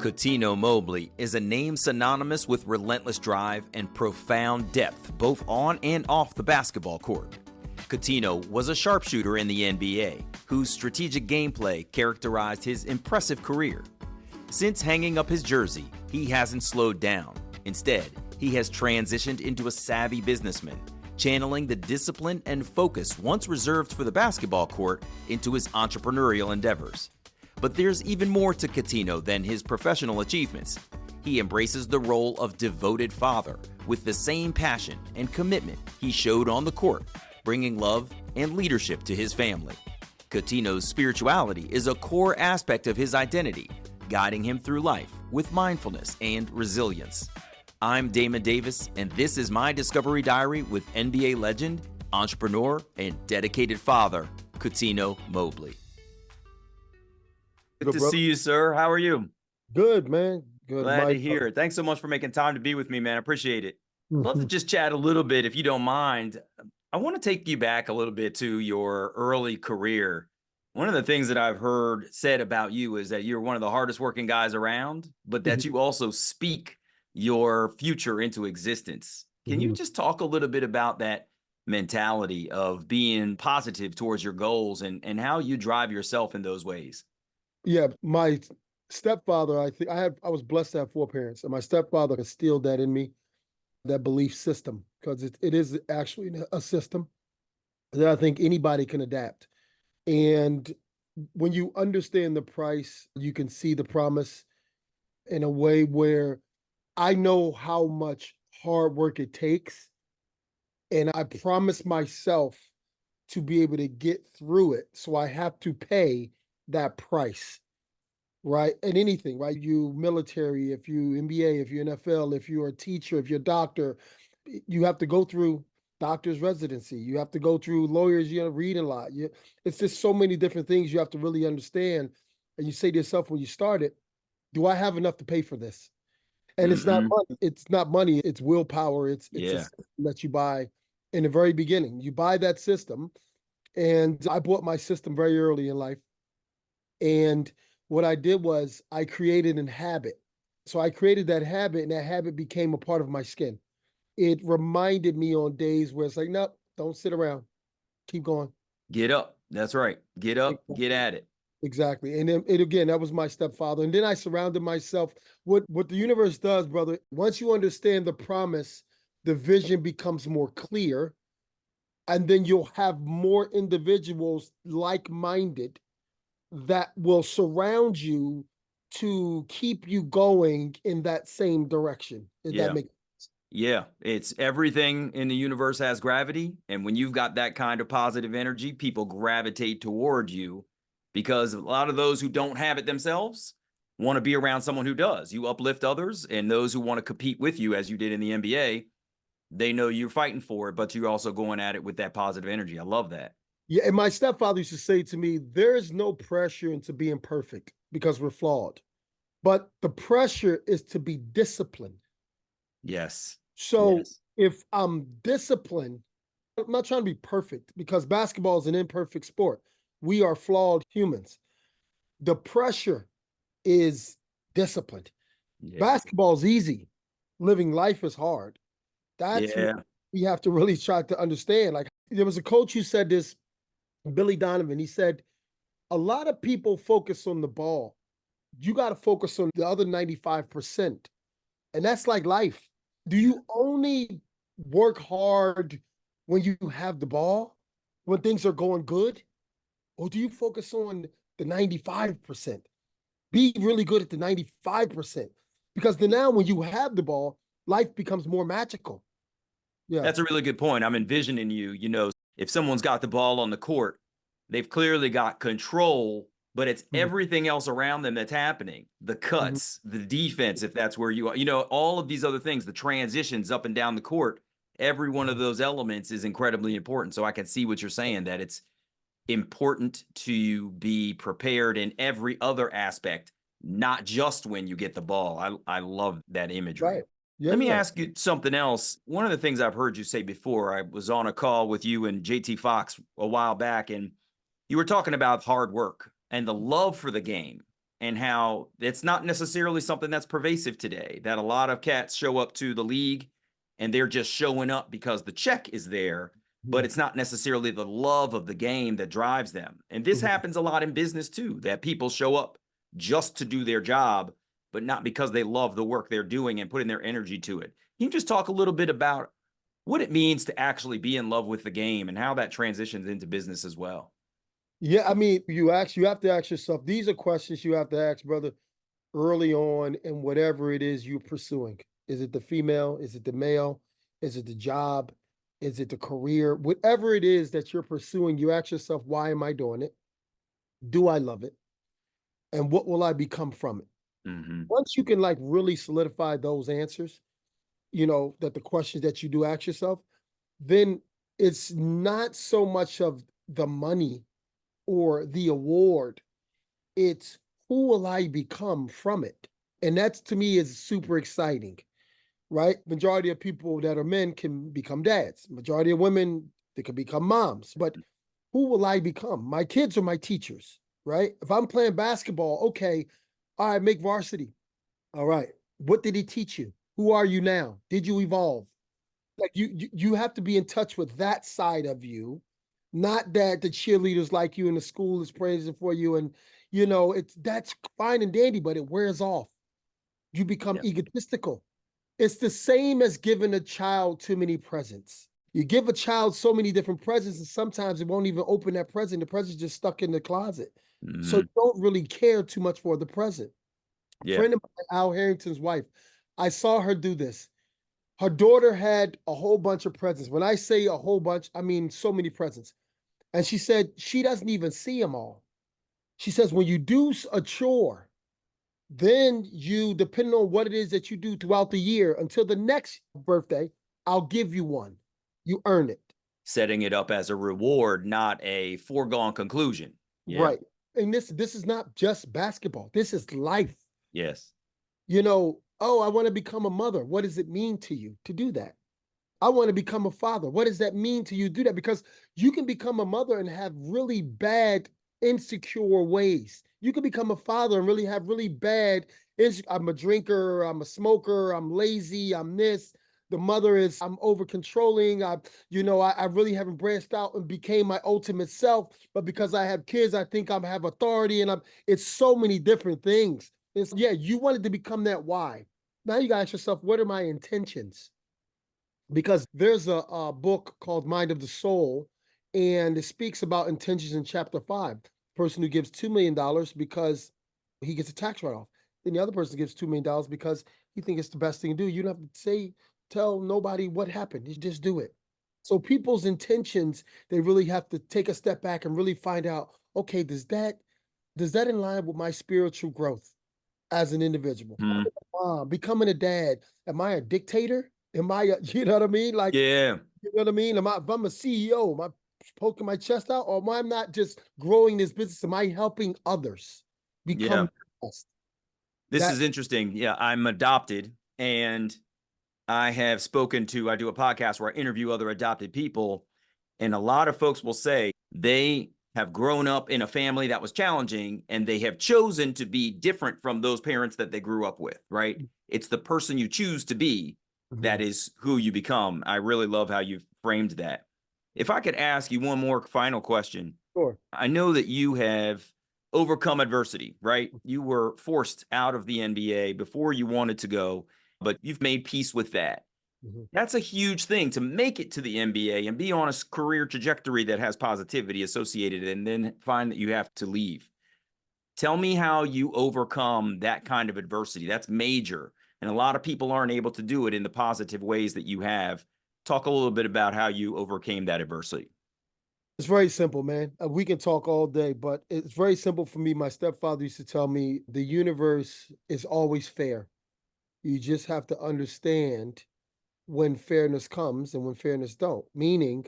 Cuttino Mobley is a name synonymous with relentless drive and profound depth, both on and off the basketball court. Cuttino was a sharpshooter in the NBA, whose strategic gameplay characterized his impressive career. Since hanging up his jersey, he hasn't slowed down. Instead, he has transitioned into a savvy businessman, channeling the discipline and focus once reserved for the basketball court into his entrepreneurial endeavors. But there's even more to Cuttino than his professional achievements. He embraces the role of devoted father with the same passion and commitment he showed on the court, bringing love and leadership to his family. Cuttino's spirituality is a core aspect of his identity, guiding him through life with mindfulness and resilience. I'm Damon Davis, and this is my Discovery Diary with NBA legend, entrepreneur, and dedicated father, Cuttino Mobley. Good to see you, sir. How are you? Good, man. Good. Glad to hear it. Thanks so much for making time to be with me, man. I appreciate it. I'd love to just chat a little bit, if you don't mind. I want to take you back a little bit to your early career. One of the things that I've heard said about you is that you're one of the hardest working guys around, but that you also speak your future into existence. Can you just talk a little bit about that mentality of being positive towards your goals and how you drive yourself in those ways? Yeah, my stepfather, I was blessed to have 4 parents, and my stepfather instilled that in me, that belief system, because it is actually a system that I think anybody can adapt. And when you understand the price, you can see the promise in a way where I know how much hard work it takes, and I promise myself to be able to get through it. So I have to pay that price, right? And anything, right? You military, if you NBA, if you're NFL, if you're a teacher, if you're a doctor, you have to go through doctor's residency. You have to go through lawyers, read a lot. It's just so many different things you have to really understand. And you say to yourself when you start it, do I have enough to pay for this? And it's not money. It's not money. It's willpower. It's a system that you buy in the very beginning. You buy that system. And I bought my system very early in life. And what I did was I created a habit. So I created that habit, and that habit became a part of my skin. It reminded me on days where it's like, nope, don't sit around. Keep going. Get up. That's right. Get up, get at it. Exactly. And then again, that was my stepfather. And then I surrounded myself. What the universe does, brother, once you understand the promise, the vision becomes more clear. And then you'll have more individuals like-minded that will surround you to keep you going in that same direction. That makes sense? Yeah, it's everything in the universe has gravity. And when you've got that kind of positive energy, people gravitate toward you, because a lot of those who don't have it themselves want to be around someone who does. You uplift others, and those who want to compete with you, as you did in the NBA, they know you're fighting for it, but you're also going at it with that positive energy. I love that. Yeah, and my stepfather used to say to me, there is no pressure into being perfect because we're flawed, but the pressure is to be disciplined. Yes. So if I'm disciplined, I'm not trying to be perfect, because basketball is an imperfect sport. We are flawed humans. The pressure is disciplined. Basketball is easy. Living life is hard. That's what we have to really try to understand. Like, there was a coach who said this, Billy Donovan. He said, a lot of people focus on the ball. You got to focus on the other 95%. And that's like life. Do you only work hard when you have the ball, when things are going good? Or do you focus on the 95%? Be really good at the 95%. Because then now when you have the ball, life becomes more magical. Yeah. That's a really good point. I'm envisioning you, if someone's got the ball on the court, they've clearly got control, but it's everything else around them that's happening. The cuts, the defense, if that's where you are, all of these other things, the transitions up and down the court, every one of those elements is incredibly important. So I can see what you're saying, that it's important to be prepared in every other aspect, not just when you get the ball. I love that imagery. Right. Yeah, Let me ask you something else. One of the things I've heard you say before, I was on a call with you and JT Fox a while back, and you were talking about hard work and the love for the game. and how it's not necessarily something that's pervasive today, that a lot of cats show up to the league and they're just showing up because the check is there, but Mhm. it's not necessarily the love of the game that drives them. And this Mhm. happens a lot in business too, that people show up just to do their job, but not because they love the work they're doing and putting their energy to it. Can you just talk a little bit about what it means to actually be in love with the game and how that transitions into business as well? Yeah, I mean, you have to ask yourself, these are questions you have to ask, brother, early on in whatever it is you're pursuing. Is it the female? Is it the male? Is it the job? Is it the career? Whatever it is that you're pursuing, you ask yourself, why am I doing it? Do I love it? And what will I become from it? Hmm. Once you can like really solidify those answers, that the questions that you do ask yourself, then it's not so much of the money or the award. It's who will I become from it? And that's to me is super exciting, right? Majority of people that are men can become dads. Majority of women, they can become moms. But who will I become? My kids are my teachers, right? If I'm playing basketball, okay, all right, make varsity. All right. What did he teach you? Who are you now? Did you evolve? Like you have to be in touch with that side of you, not that the cheerleaders like you and the school is praising for you. And it's that's fine and dandy, but it wears off. You become Yeah. egotistical. It's the same as giving a child too many presents. You give a child so many different presents, and sometimes it won't even open that present. The present's just stuck in the closet. So you Hmm. don't really care too much for the present. A Yeah. friend of mine, Al Harrington's wife, I saw her do this. Her daughter had a whole bunch of presents. When I say a whole bunch, I mean so many presents. And she said she doesn't even see them all. She says when you do a chore, then you, depending on what it is that you do throughout the year until the next birthday, I'll give you one. You earn it. Setting it up as a reward, not a foregone conclusion. Yeah. Right. And this is not just basketball. This is life. Yes. Oh, I want to become a mother. What does it mean to you to do that? I want to become a father. What does that mean to you to do that? Because you can become a mother and have really bad, insecure ways. You can become a father and really have really bad, I'm a drinker, I'm a smoker, I'm lazy, I'm this. The mother is, I'm over controlling. I really haven't branched out and became my ultimate self. But because I have kids, I think I have authority and it's so many different things. Yeah, you wanted to become that why. Now you gotta ask yourself, what are my intentions? Because there's a book called Mind of the Soul, and it speaks about intentions in chapter 5. Person who gives $2 million because he gets a tax write-off. Then the other person gives $2 million because he thinks it's the best thing to do. You don't have to tell nobody what happened. You just do it. So people's intentions, they really have to take a step back and really find out, okay, does that in line with my spiritual growth as an individual? Hmm. Becoming a dad, am I a dictator? Am I a, you know what I mean? Like, Yeah. you know what I mean? If I'm a CEO, am I poking my chest out, or am I not just growing this business? Am I helping others become Yeah. the best? This That is interesting. Yeah. I'm adopted, and I do a podcast where I interview other adopted people. And a lot of folks will say they have grown up in a family that was challenging and they have chosen to be different from those parents that they grew up with, right? It's the person you choose to be that Mhm. is who you become. I really love how you've framed that. If I could ask you one more final question, Sure. I know that you have overcome adversity, right? You were forced out of the NBA before you wanted to go, but you've made peace with that. Mhm. That's a huge thing to make it to the NBA and be on a career trajectory that has positivity associated, and then find that you have to leave. Tell me how you overcome that kind of adversity. That's major. And a lot of people aren't able to do it in the positive ways that you have. Talk a little bit about how you overcame that adversity. It's very simple, man. We can talk all day, but it's very simple for me. My stepfather used to tell me the universe is always fair. You just have to understand when fairness comes and when fairness don't. Meaning,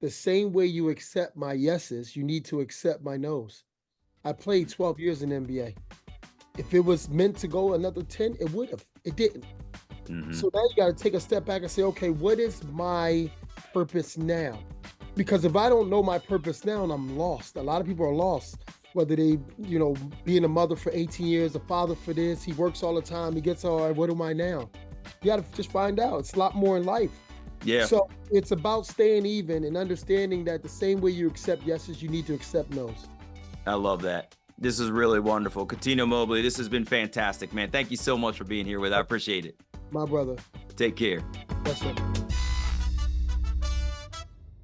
the same way you accept my yeses, you need to accept my nos. I played 12 years in NBA. If it was meant to go another 10, it would have. It didn't. Mm-hmm. So now you got to take a step back and say, okay, what is my purpose now? Because if I don't know my purpose now, and I'm lost. A lot of people are lost, whether they, being a mother for 18 years, a father for this, he works all the time, he gets all right, what am I now? You got to just find out. It's a lot more in life. Yeah. So it's about staying even and understanding that the same way you accept yeses, you need to accept nos. I love that. This is really wonderful. Cuttino Mobley, this has been fantastic, man. Thank you so much for being here with us. I appreciate it. My brother. Take care. Yes, sir.